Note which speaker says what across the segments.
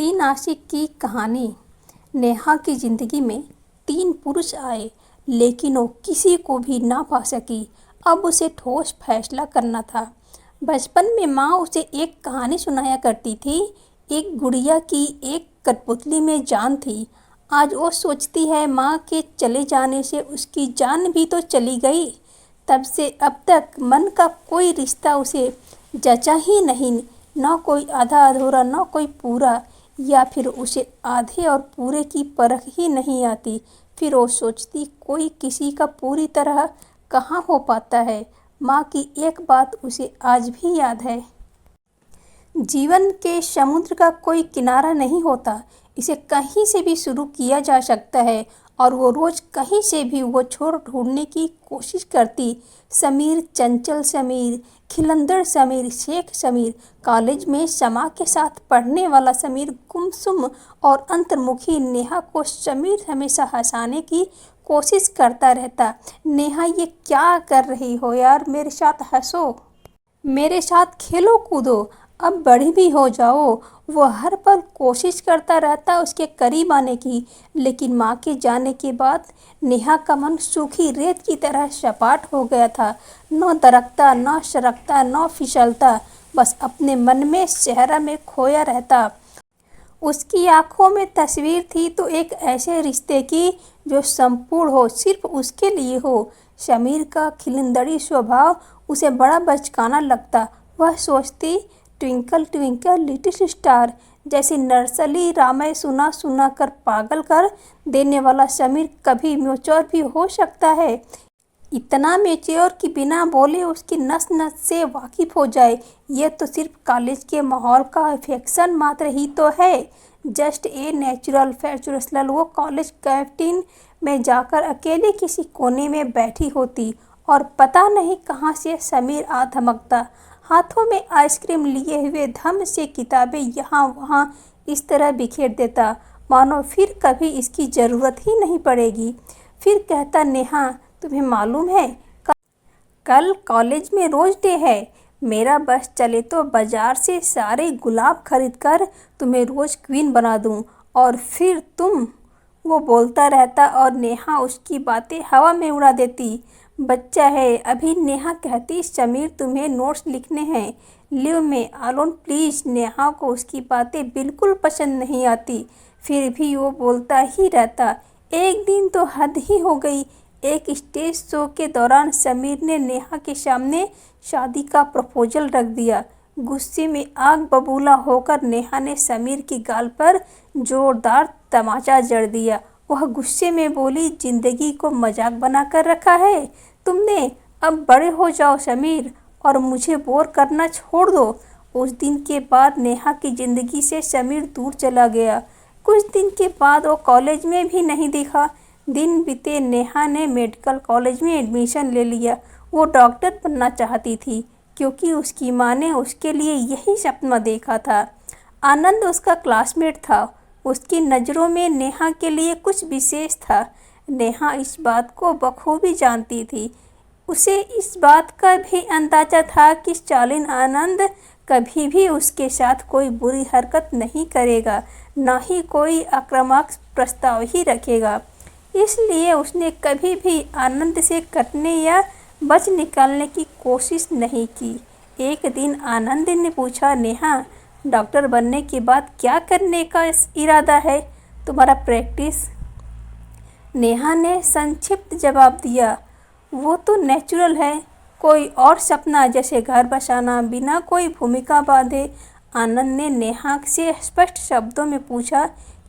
Speaker 1: तीन आशिक की कहानी। नेहा की जिंदगी में तीन पुरुष आए, लेकिन वो किसी को भी ना पा सकी। अब उसे ठोस फैसला करना था। बचपन में माँ उसे एक कहानी सुनाया करती थी। एक गुड़िया की एक कठपुतली में जान थी। आज वो सोचती है माँ के चले जाने से उसकी जान भी तो चली गई। तब से अब तक मन का कोई रिश्ता उसे जचा ही नहीं। न कोई आधा अधूरा, न कोई पूरा, या फिर उसे आधे और पूरे की परख ही नहीं आती। फिर वो सोचती कोई किसी का पूरी तरह कहाँ हो पाता है। माँ की एक बात उसे आज भी याद है। जीवन के समुद्र का कोई किनारा नहीं होता। इसे कहीं से भी शुरू किया जा सकता है और वो रोज कहीं से भी वो छोर ढूंढने की कोशिश करती। समीर, चंचल समीर, खिलंदड़ समीर, शेख समीर, कॉलेज में शमा के साथ पढ़ने वाला समीर, गुमसुम और अंतर्मुखी नेहा को समीर हमेशा हंसाने की कोशिश करता रहता। नेहा, ये क्या कर रही हो यार, मेरे साथ हंसो, मेरे साथ खेलो कूदो, अब बड़ी भी हो जाओ। वो हर पल कोशिश करता रहता उसके करीब आने की, लेकिन माँ के जाने के बाद नेहा का मन सूखी रेत की तरह सपाट हो गया था। न दरकता, न सरकता, न फिसलता, बस अपने मन में सहरा में खोया रहता। उसकी आंखों में तस्वीर थी तो एक ऐसे रिश्ते की जो संपूर्ण हो, सिर्फ उसके लिए हो। समीर का खिलंदड़ी स्वभाव उसे बड़ा बचकाना लगता। वह सोचती, ट्विंकल ट्विंकल लिटिल स्टार जैसी नर्सरी रामायण सुना सुना कर पागल कर देने वाला समीर कभी म्यूच्योर भी हो सकता है। इतना मैच्योर कि बिना बोले उसकी नस नस से वाकिफ हो जाए। ये तो सिर्फ कॉलेज के माहौल का अफेक्शन मात्र ही तो है। Just a natural factual. वो कॉलेज कैंटीन में जाकर अकेले किसी कोने में बैठी होती और पता नहीं कहाँ से समीर आ धमकता, हाथों में आइसक्रीम लिए हुए धम से किताबें यहाँ वहाँ इस तरह बिखेर देता मानो फिर कभी इसकी ज़रूरत ही नहीं पड़ेगी। फिर कहता, नेहा तुम्हें मालूम है कल कॉलेज में रोज डे है। मेरा बस चले तो बाजार से सारे गुलाब खरीद कर तुम्हें रोज क्वीन बना दूं और फिर तुम। वो बोलता रहता और नेहा उसकी बातें हवा में उड़ा देती। बच्चा है अभी। नेहा कहती, समीर तुम्हें नोट्स लिखने हैं, लिव में आलोन प्लीज। नेहा को उसकी बातें बिल्कुल पसंद नहीं आती, फिर भी वो बोलता ही रहता। एक दिन तो हद ही हो गई। एक स्टेज शो के दौरान समीर ने नेहा के सामने शादी का प्रपोजल रख दिया। गुस्से में आग बबूला होकर नेहा ने समीर की गाल पर जोरदार तमाचा जड़ दिया। वह गुस्से में बोली, जिंदगी को मजाक बना कर रखा है तुमने। अब बड़े हो जाओ समीर और मुझे बोर करना छोड़ दो। उस दिन के बाद नेहा की जिंदगी से समीर दूर चला गया। कुछ दिन के बाद वो कॉलेज में भी नहीं दिखा। दिन बीते, नेहा ने मेडिकल कॉलेज में एडमिशन ले लिया। वो डॉक्टर बनना चाहती थी क्योंकि उसकी माँ ने उसके लिए यही सपना देखा था। आनंद उसका क्लासमेट था। उसकी नज़रों में नेहा के लिए कुछ विशेष था। नेहा इस बात को बखूबी जानती थी। उसे इस बात का भी अंदाजा था कि शालीन आनंद कभी भी उसके साथ कोई बुरी हरकत नहीं करेगा, न ही कोई आक्रामक प्रस्ताव ही रखेगा। इसलिए उसने कभी भी आनंद से कटने या बच निकलने की कोशिश नहीं की। एक दिन आनंद ने पूछा, नेहा डॉक्टर बनने के बाद क्या करने का इरादा है तुम्हारा? प्रैक्टिस। नेहा ने संक्षिप्त जवाब दिया, वो तो नेचुरल है, कोई और सपना जैसे घर बसाना बिना कोई भूमिका बांधे। आनंद ने नेहा से स्पष्ट शब्दों में पूछा,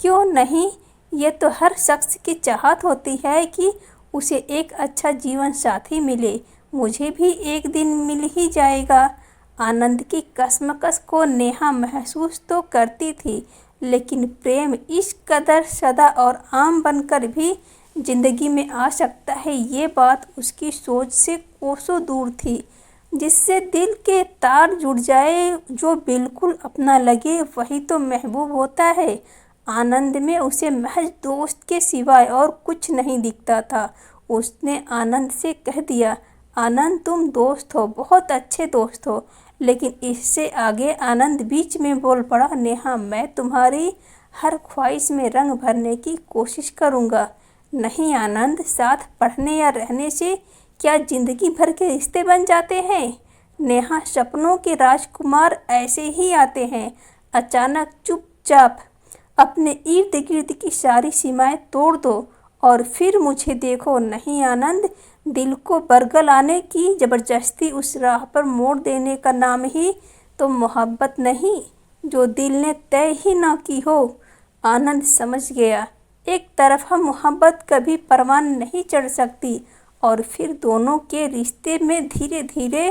Speaker 1: क्यों नहीं? ये तो हर शख्स की चाहत होती है कि उसे एक अच्छा जीवन साथी मिले। मुझे भी एक दिन मिल ही जाएगा। आनंद की कशमकश को नेहा महसूस तो करती थी, लेकिन प्रेम इस कदर सदा और आम बनकर भी जिंदगी में आ सकता है, ये बात उसकी सोच से कोसों दूर थी। जिससे दिल के तार जुड़ जाए, जो बिल्कुल अपना लगे, वही तो महबूब होता है। आनंद में उसे महज दोस्त के सिवाय और कुछ नहीं दिखता था। उसने आनंद से कह दिया, आनंद तुम दोस्त हो, बहुत अच्छे दोस्त हो, लेकिन इससे आगे आनंद बीच में बोल पड़ा, नेहा मैं तुम्हारी हर ख्वाहिश में रंग भरने की कोशिश करूँगा। नहीं आनंद, साथ पढ़ने या रहने से क्या जिंदगी भर के रिश्ते बन जाते हैं? नेहा, सपनों के राजकुमार ऐसे ही आते हैं, अचानक चुपचाप। अपने इर्द गिर्द की सारी सीमाएं तोड़ दो और फिर मुझे देखो। नहीं आनंद, दिल को बरगलाने की जबरदस्ती उस राह पर मोड़ देने का नाम ही तो मोहब्बत नहीं जो दिल ने तय ही ना की हो। आनंद समझ गया, एक तरफा मोहब्बत कभी परवान नहीं चढ़ सकती। और फिर दोनों के रिश्ते में धीरे धीरे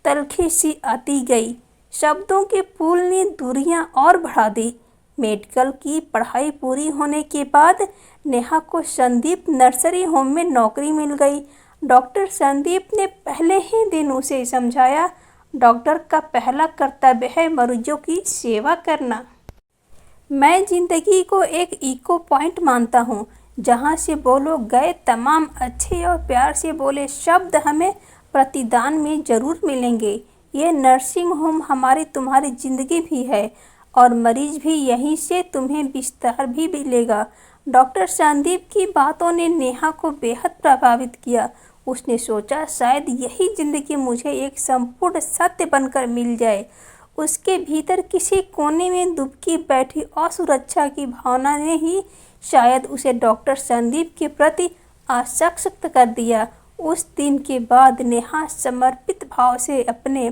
Speaker 1: तलखी सी आती गई। शब्दों के पुल ने दूरियां और बढ़ा दी। मेडिकल की पढ़ाई पूरी होने के बाद नेहा को संदीप नर्सरी होम में नौकरी मिल गई। डॉक्टर संदीप ने पहले ही दिन उसे समझाया, डॉक्टर का पहला कर्तव्य है मरीजों की सेवा करना। मैं जिंदगी को एक इको पॉइंट मानता हूँ, जहाँ से बोलो गए तमाम अच्छे और प्यार से बोले शब्द हमें प्रतिदान में ज़रूर मिलेंगे। ये नर्सिंग होम हमारी तुम्हारी ज़िंदगी भी है और मरीज भी यहीं से तुम्हें बिस्तर भी मिलेगा। डॉक्टर संदीप की बातों ने नेहा को बेहद प्रभावित किया। उसने सोचा शायद यही ज़िंदगी मुझे एक संपूर्ण सत्य बनकर मिल जाए। उसके भीतर किसी कोने में दुबकी बैठी असुरक्षा की भावना ने ही शायद उसे डॉक्टर संदीप के प्रति आसक्त कर दिया। उस दिन के बाद नेहा समर्पित भाव से अपने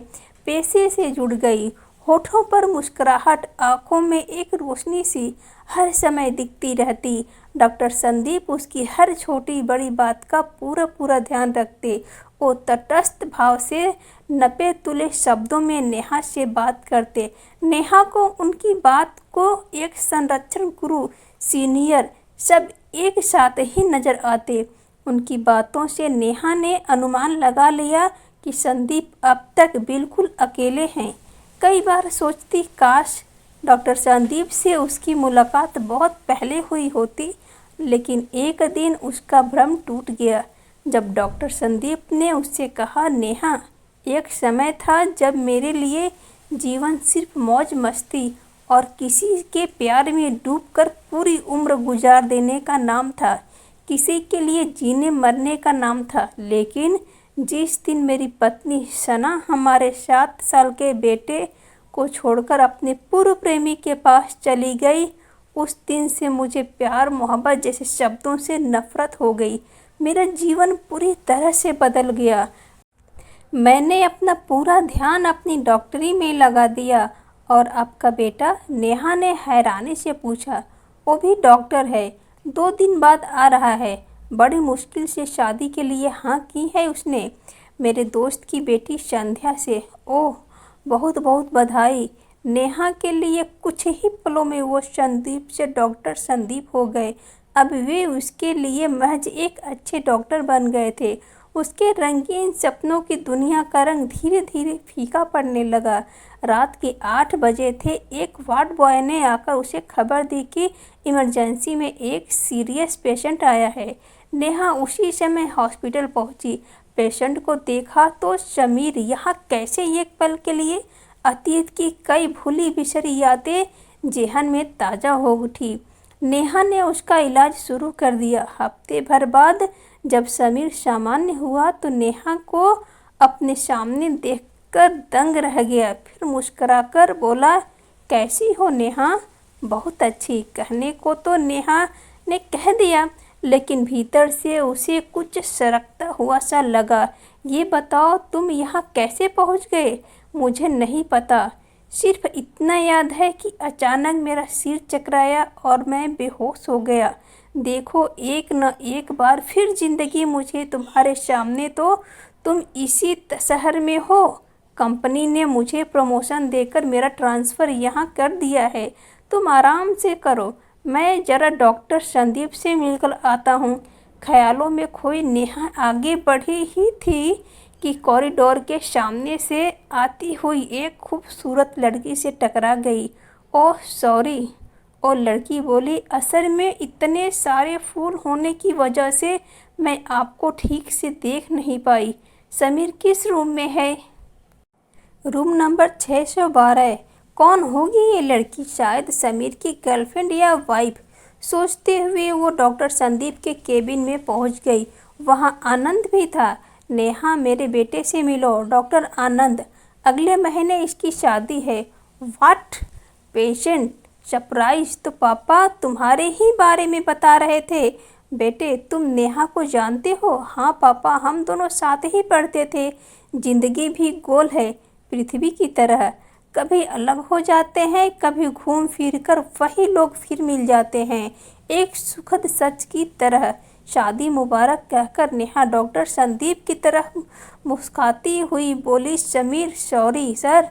Speaker 1: पेशे से जुड़ गई। होठों पर मुस्कुराहट, आंखों में एक रोशनी सी हर समय दिखती रहती। डॉक्टर संदीप उसकी हर छोटी बड़ी बात का पूरा ध्यान रखते। वो तटस्थ भाव से नपे तुले शब्दों में नेहा से बात करते। नेहा को उनकी बात को एक संरक्षण गुरु, सीनियर सब एक साथ ही नजर आते। उनकी बातों से नेहा ने अनुमान लगा लिया कि संदीप अब तक बिल्कुल अकेले हैं। कई बार सोचती काश डॉक्टर संदीप से उसकी मुलाकात बहुत पहले हुई होती, लेकिन एक दिन उसका भ्रम टूट गया जब डॉक्टर संदीप ने उससे कहा, नेहा एक समय था जब मेरे लिए जीवन सिर्फ मौज मस्ती और किसी के प्यार में डूबकर पूरी उम्र गुजार देने का नाम था, किसी के लिए जीने मरने का नाम था। लेकिन जिस दिन मेरी पत्नी सना हमारे 7 साल के बेटे को छोड़कर अपने पूर्व प्रेमी के पास चली गई, उस दिन से मुझे प्यार मोहब्बत जैसे शब्दों से नफरत हो गई। मेरा जीवन पूरी तरह से बदल गया। मैंने अपना पूरा ध्यान अपनी डॉक्टरी में लगा दिया। और आपका बेटा? नेहा ने हैरानी से पूछा। वो भी डॉक्टर है, 2 दिन बाद आ रहा है। बड़ी मुश्किल से शादी के लिए हाँ की है उसने, मेरे दोस्त की बेटी संध्या से। ओह, बहुत बहुत बधाई। नेहा के लिए कुछ ही पलों में वो संदीप से डॉक्टर संदीप हो गए। अब वे उसके लिए महज एक अच्छे डॉक्टर बन गए थे। उसके रंगीन सपनों की दुनिया का रंग धीरे धीरे फीका पड़ने लगा। रात के 8 बजे थे। एक वार्ड बॉय ने आकर उसे खबर दी कि इमरजेंसी में एक सीरियस पेशेंट आया है। नेहा उसी समय हॉस्पिटल पहुंची। पेशेंट को देखा तो समीर यहाँ कैसे एक पल के लिए? अतीत की कई भूली बिसरी यादें जेहन में ताज़ा हो उठी। नेहा ने उसका इलाज शुरू कर दिया। हफ्ते भर बाद जब समीर सामान्य हुआ तो नेहा को अपने सामने देखकर दंग रह गया। फिर मुस्कुराकर बोला, कैसी हो नेहा? बहुत अच्छी। कहने को तो नेहा ने कह दिया, लेकिन भीतर से उसे कुछ सरकता हुआ सा लगा। ये बताओ तुम यहाँ कैसे पहुँच गए? मुझे नहीं पता, सिर्फ इतना याद है कि अचानक मेरा सिर चकराया और मैं बेहोश हो गया। देखो, एक न एक बार फिर जिंदगी मुझे तुम्हारे सामने तो तुम इसी शहर में हो। कंपनी ने मुझे प्रमोशन देकर मेरा ट्रांसफ़र यहाँ कर दिया है। तुम आराम से करो, मैं ज़रा डॉक्टर संदीप से मिलकर आता हूँ। ख्यालों में खोई नेहा आगे बढ़ी ही थी कि कॉरिडोर के सामने से आती हुई एक खूबसूरत लड़की से टकरा गई। Oh sorry. और लड़की बोली, असल में इतने सारे फूल होने की वजह से मैं आपको ठीक से देख नहीं पाई। समीर किस रूम में है? Room number 612। कौन होगी ये लड़की? शायद समीर की गर्लफ्रेंड या वाइफ। सोचते हुए वो डॉक्टर संदीप के केबिन में पहुंच गई। वहां आनंद भी था। नेहा, मेरे बेटे से मिलो। डॉक्टर आनंद, अगले महीने इसकी शादी है। व्हाट? Patient surprise. तो पापा तुम्हारे ही बारे में बता रहे थे। बेटे, तुम नेहा को जानते हो? हाँ पापा, हम दोनों साथ ही पढ़ते थे। जिंदगी भी गोल है, पृथ्वी की तरह। कभी अलग हो जाते हैं, कभी घूम फिर कर वही लोग फिर मिल जाते हैं, एक सुखद सच की तरह। शादी मुबारक कहकर नेहा डॉक्टर संदीप की तरह मुस्कुराती हुई बोली, Sameer, sorry sir.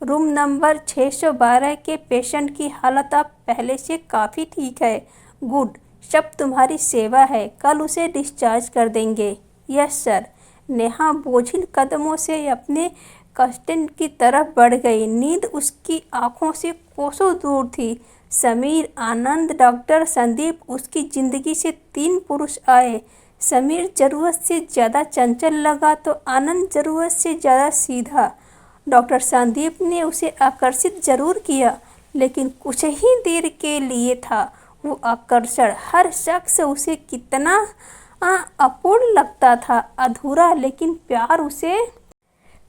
Speaker 1: Room number 612 के पेशेंट की हालत अब पहले से काफ़ी ठीक है। गुड, सब तुम्हारी सेवा है। कल उसे डिस्चार्ज कर देंगे। Yes sir. नेहा बोझिल कदमों से अपने कस्टन की तरफ बढ़ गई। नींद उसकी आंखों से कोसों दूर थी। समीर, आनंद, डॉक्टर संदीप, उसकी जिंदगी से 3 पुरुष आए। समीर ज़रूरत से ज़्यादा चंचल लगा तो आनंद ज़रूरत से ज़्यादा सीधा। डॉक्टर संदीप ने उसे आकर्षित जरूर किया, लेकिन कुछ ही देर के लिए था। वो आकर्षण, हर शख्स उसे कितना अपूर्ण लगता था, अधूरा। लेकिन प्यार उसे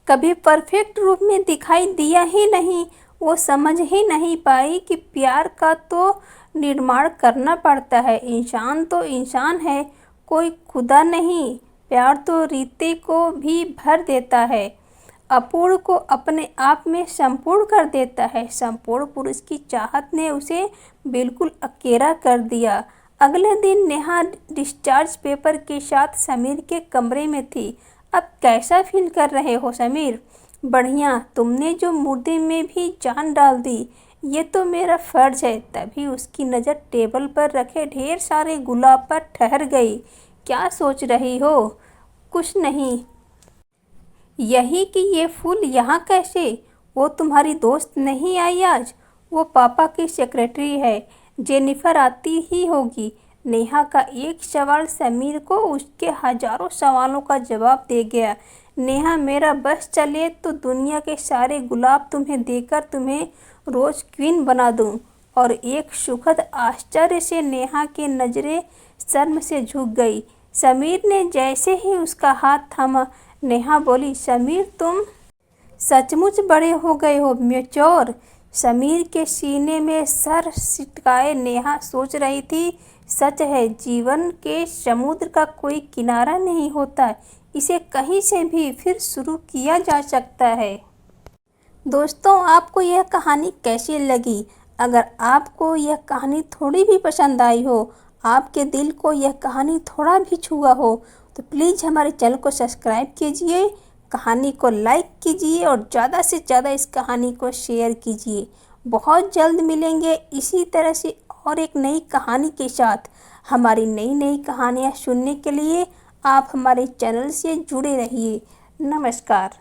Speaker 1: कभी परफेक्ट रूप में दिखाई दिया ही नहीं। वो समझ ही नहीं पाई कि प्यार का तो निर्माण करना पड़ता है। इंसान तो इंसान है, कोई खुदा नहीं। प्यार तो रीते को भी भर देता है, अपूर्ण को अपने आप में संपूर्ण कर देता है। संपूर्ण पुरुष की चाहत ने उसे बिल्कुल अकेला कर दिया। अगले दिन नेहा डिस्चार्ज पेपर के साथ समीर के कमरे में थी। अब कैसा फील कर रहे हो समीर? बढ़िया। तुमने जो मुर्दे में भी जान डाल दी, ये तो मेरा फर्ज है। तभी उसकी नज़र टेबल पर रखे ढेर सारे गुलाब पर ठहर गई। क्या सोच रही हो? कुछ नहीं। यही कि ये फूल यहाँ कैसे? वो तुम्हारी दोस्त नहीं आई आज? वो पापा की सेक्रेटरी है, जेनिफर आती ही होगी। नेहा का एक सवाल समीर को उसके हजारों सवालों का जवाब दे गया। नेहा, मेरा बस चले तो दुनिया के सारे गुलाब तुम्हें देकर तुम्हें रोज क्वीन बना दूं। और एक सुखद आश्चर्य से नेहा की नजरें शर्म से झुक गई। समीर ने जैसे ही उसका हाथ थामा, नेहा बोली, समीर तुम सचमुच बड़े हो गए हो, मैच्योर। समीर के सीने में सर सिटकाए नेहा सोच रही थी, सच है, जीवन के समुद्र का कोई किनारा नहीं होता, इसे कहीं से भी फिर शुरू किया जा सकता है। दोस्तों, आपको यह कहानी कैसी लगी? अगर आपको यह कहानी थोड़ी भी पसंद आई हो, आपके दिल को यह कहानी थोड़ा भी छुआ हो, तो प्लीज़ हमारे चैनल को सब्सक्राइब कीजिए, कहानी को लाइक कीजिए और ज़्यादा से ज़्यादा इस कहानी को शेयर कीजिए। बहुत जल्द मिलेंगे इसी तरह से और एक नई कहानी के साथ। हमारी नई नई कहानियाँ सुनने के लिए आप हमारे चैनल से जुड़े रहिए। नमस्कार।